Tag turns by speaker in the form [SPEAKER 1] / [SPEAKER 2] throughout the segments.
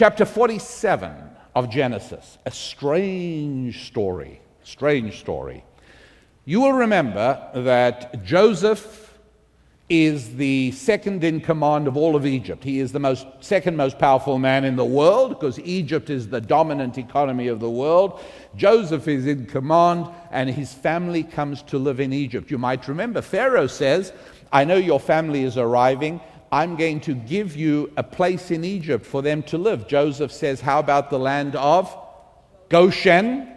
[SPEAKER 1] Chapter 47 of Genesis, a strange story. You will remember that Joseph is the second in command of all of Egypt. He is the second most powerful man in the world because Egypt is the dominant economy of the world. Joseph is in command and his family comes to live in Egypt. You might remember Pharaoh says, I know your family is arriving. I'm going to give you a place in Egypt for them to live. Joseph says, how about the land of Goshen?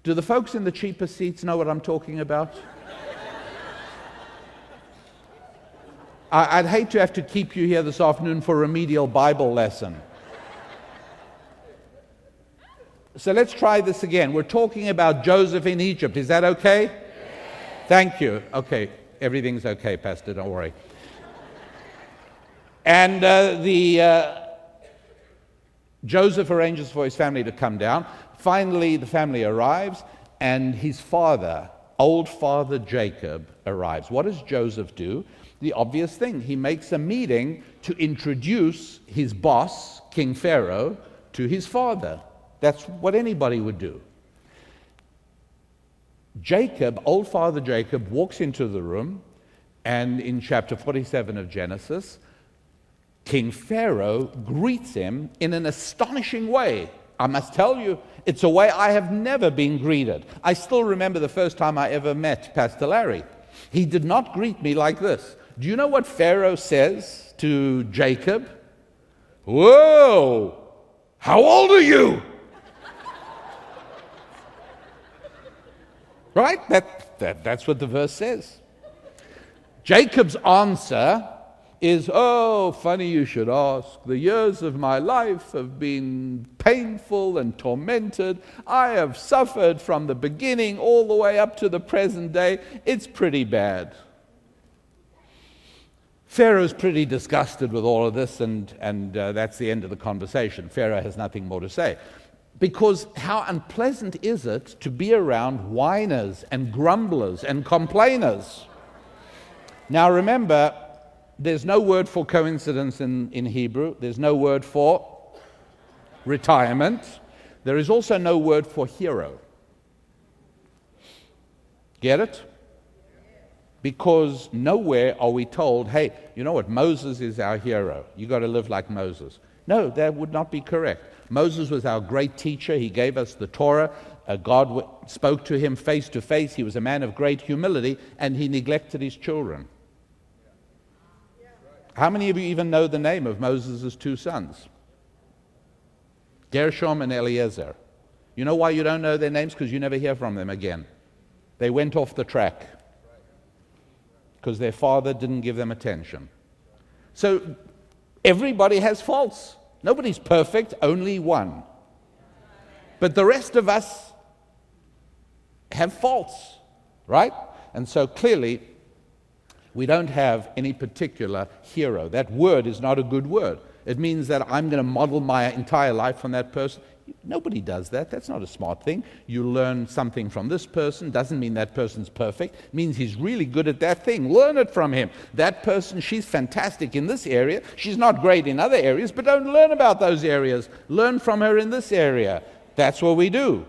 [SPEAKER 1] Do the folks in the cheaper seats know what I'm talking about? I'd hate to have to keep you here this afternoon for a remedial Bible lesson. So let's try this again. We're talking about Joseph in Egypt. Is that okay? Yes. Thank you. Okay, everything's okay, Pastor, don't worry. And Joseph arranges for his family to come down. Finally, the family arrives, and his father, old father Jacob, arrives. What does Joseph do? The obvious thing. He makes a meeting to introduce his boss, King Pharaoh, to his father. That's what anybody would do. Jacob, old father Jacob, walks into the room, and in chapter 47 of Genesis, King Pharaoh greets him in an astonishing way. I must tell you, it's a way I have never been greeted. I still remember the first time I ever met Pastor Larry. He did not greet me like this. Do you know what Pharaoh says to Jacob? Whoa! How old are you? Right? That's what the verse says. Jacob's answer is, oh, funny you should ask. The years of my life have been painful and tormented. I have suffered from the beginning all the way up to the present day. It's pretty bad. Pharaoh's pretty disgusted with all of this, and that's the end of the conversation. Pharaoh has nothing more to say. Because how unpleasant is it to be around whiners and grumblers and complainers? Now remember, there's no word for coincidence in Hebrew. There's no word for retirement. There is also no word for hero. Get it? Because nowhere are we told, hey, you know what, Moses is our hero. You got to live like Moses. No, that would not be correct. Moses was our great teacher. He gave us the Torah. God spoke to him face to face. He was a man of great humility, and he neglected his children. How many of you even know the name of Moses' two sons? Gershom and Eliezer. You know why you don't know their names? Because you never hear from them again. They went off the track because their father didn't give them attention. So everybody has faults. Nobody's perfect, only one. But the rest of us have faults, right? And so clearly, we don't have any particular hero. That word is not a good word. It means that I'm going to model my entire life on that person. Nobody does that. That's not a smart thing. You learn something from this person. Doesn't mean that person's perfect. It means he's really good at that thing. Learn it from him. That person, she's fantastic in this area. She's not great in other areas, but don't learn about those areas. Learn from her in this area. That's what we do.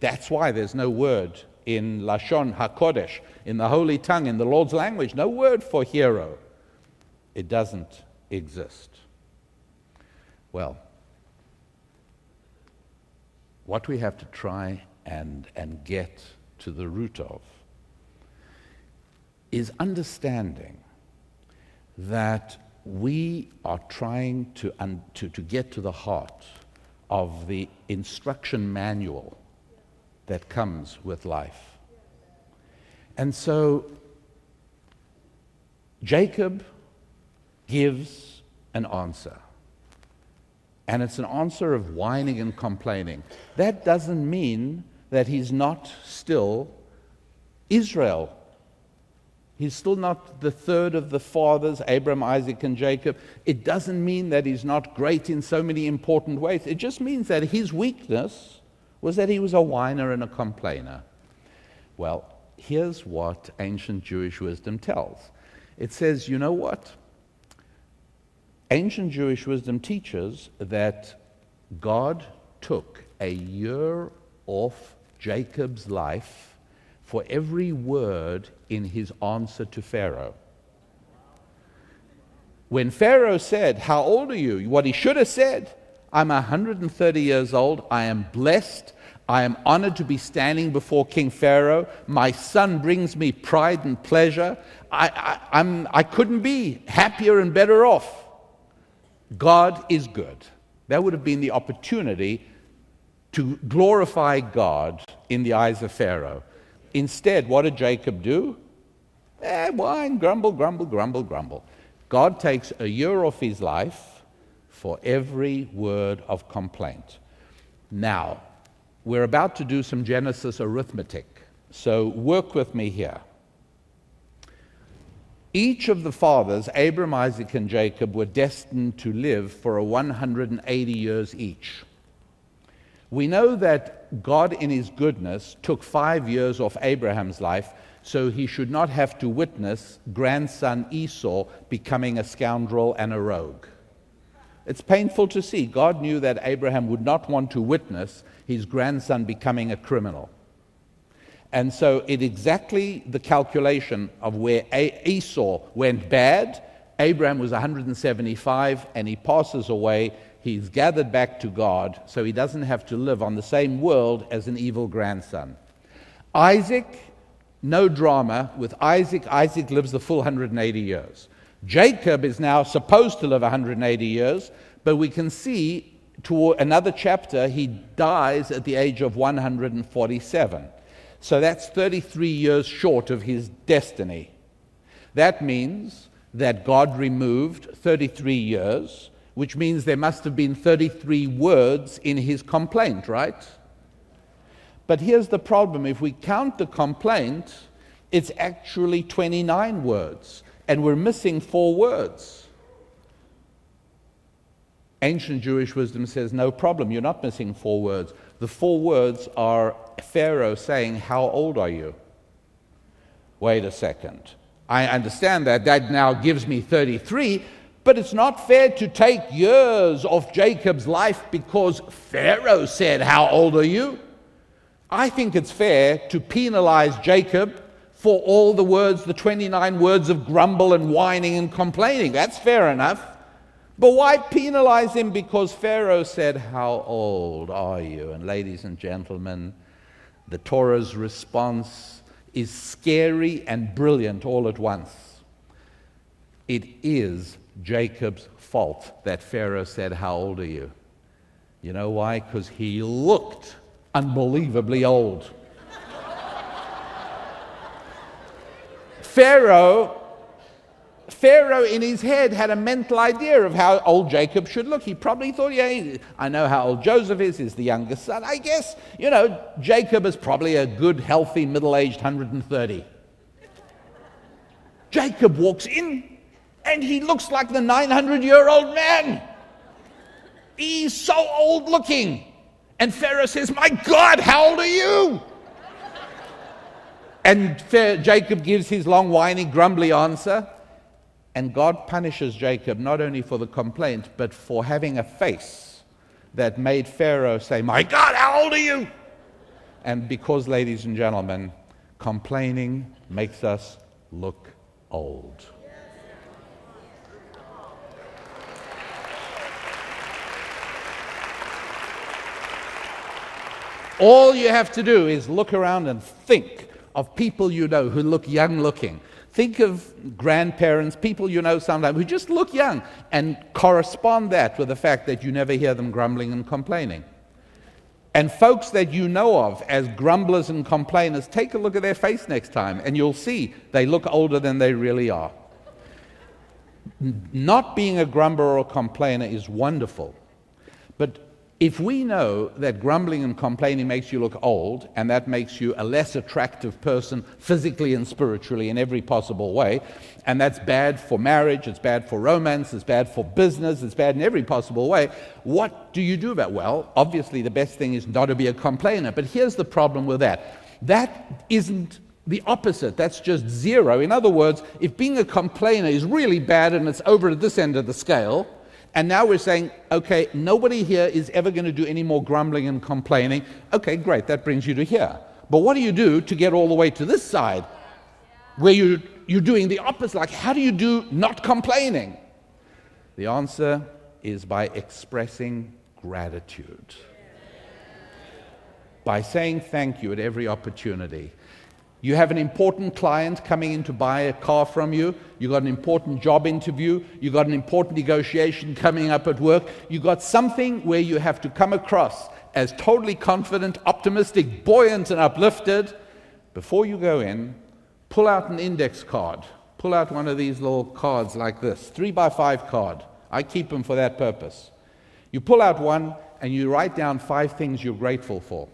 [SPEAKER 1] That's why there's no word in Lashon HaKodesh, in the holy tongue, in the Lord's language. No word for hero. It doesn't exist. Well, what we have to try and get to the root of is understanding that we are trying to get to the heart of the instruction manual that comes with life. And so Jacob gives an answer. And it's an answer of whining and complaining. That doesn't mean that he's not still Israel. He's still not the third of the fathers, Abraham, Isaac, and Jacob. It doesn't mean that he's not great in so many important ways. It just means that his weakness was that he was a whiner and a complainer. Well, here's what ancient Jewish wisdom tells. It says, you know what? Ancient Jewish wisdom teaches that God took a year off Jacob's life for every word in his answer to Pharaoh. When Pharaoh said, "How old are you?" what he should have said, "I'm 130 years old. I am blessed. I am honored to be standing before King Pharaoh. My son brings me pride and pleasure. I couldn't be happier and better off. God is good." That would have been the opportunity to glorify God in the eyes of Pharaoh. Instead, what did Jacob do? Whine, grumble, grumble, grumble, grumble. God takes a year off his life for every word of complaint. Now, we're about to do some Genesis arithmetic, so work with me here. Each of the fathers, Abraham, Isaac, and Jacob, were destined to live for 180 years each. We know that God, in his goodness, took 5 years off Abraham's life so he should not have to witness grandson Esau becoming a scoundrel and a rogue. It's painful to see. God knew that Abraham would not want to witness his grandson becoming a criminal. And so it exactly the calculation of where Esau went bad. Abraham was 175 and he passes away. He's gathered back to God, so he doesn't have to live on the same world as an evil grandson. Isaac, no drama. With Isaac, Isaac lives the full 180 years. Jacob is now supposed to live 180 years, but we can see toward another chapter, he dies at the age of 147. So that's 33 years short of his destiny. That means that God removed 33 years, which means there must have been 33 words in his complaint, right? But here's the problem. If we count the complaint, it's actually 29 words, and we're missing 4 words. Ancient Jewish wisdom says, no problem, you're not missing 4 words. The 4 words are Pharaoh saying, "How old are you?" Wait a second. I understand that. That now gives me 33, but it's not fair to take years off Jacob's life because Pharaoh said, "How old are you?" I think it's fair to penalize Jacob for all the words, the 29 words of grumble and whining and complaining. That's fair enough. But why penalize him because Pharaoh said, "How old are you?" And ladies and gentlemen, the Torah's response is scary and brilliant all at once. It is Jacob's fault that Pharaoh said, "How old are you?" You know why? Because he looked unbelievably old. Pharaoh in his head had a mental idea of how old Jacob should look. He probably thought, yeah, I know how old Joseph is. He's the youngest son. I guess, Jacob is probably a good, healthy, middle-aged 130. Jacob walks in, and he looks like the 900-year-old man. He's so old-looking. And Pharaoh says, "My God, how old are you?" And Jacob gives his long, whiny, grumbly answer. And God punishes Jacob not only for the complaint, but for having a face that made Pharaoh say, "My God, how old are you?" And because, ladies and gentlemen, complaining makes us look old. All you have to do is look around and think of people you know who look young looking. Think of grandparents, people you know sometimes who just look young, and correspond that with the fact that you never hear them grumbling and complaining. And folks that you know of as grumblers and complainers, take a look at their face next time and you'll see they look older than they really are. Not being a grumbler or a complainer is wonderful, but if we know that grumbling and complaining makes you look old, and that makes you a less attractive person physically and spiritually in every possible way, and that's bad for marriage, it's bad for romance, it's bad for business, it's bad in every possible way, what do you do about it? Well, obviously the best thing is not to be a complainer, but here's the problem with that. That isn't the opposite, that's just zero. In other words, if being a complainer is really bad and it's over at this end of the scale, And now we're saying, okay, nobody here is ever going to do any more grumbling and complaining. Okay, great, that brings you to here. But what do you do to get all the way to this side where you're doing the opposite? Like, how do you do not complaining? The answer is by expressing gratitude. By saying thank you at every opportunity. You have an important client coming in to buy a car from you. You got an important job interview. You got an important negotiation coming up at work. You got something where you have to come across as totally confident, optimistic, buoyant, and uplifted. Before you go in, pull out an index card. Pull out one of these little cards like this, 3x5 card. I keep them for that purpose. You pull out one and you write down 5 things you're grateful for.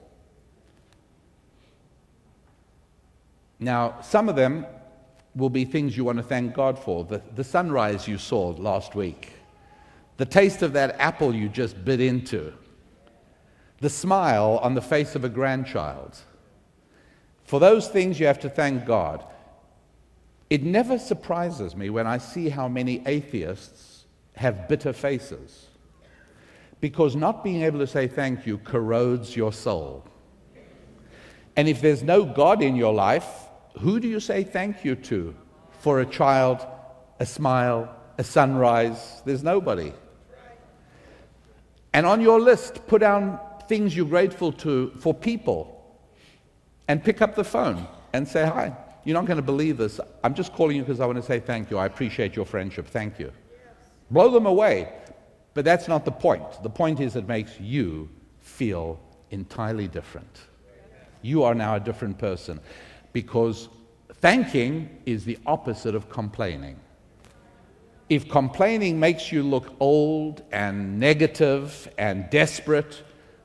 [SPEAKER 1] Now, some of them will be things you want to thank God for. The sunrise you saw last week. The taste of that apple you just bit into. The smile on the face of a grandchild. For those things you have to thank God. It never surprises me when I see how many atheists have bitter faces. Because not being able to say thank you corrodes your soul. And if there's no God in your life, who do you say thank you to for a child, a smile, a sunrise? There's nobody. And on your list, put down things you're grateful to for people and pick up the phone and say, hi, you're not going to believe this. I'm just calling you because I want to say thank you. I appreciate your friendship. Thank you. Blow them away. But that's not the point. The point is it makes you feel entirely different. You are now a different person. Because thanking is the opposite of complaining. If complaining makes you look old and negative and desperate,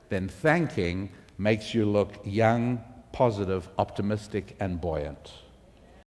[SPEAKER 1] then thanking makes you look young, positive, optimistic, and buoyant.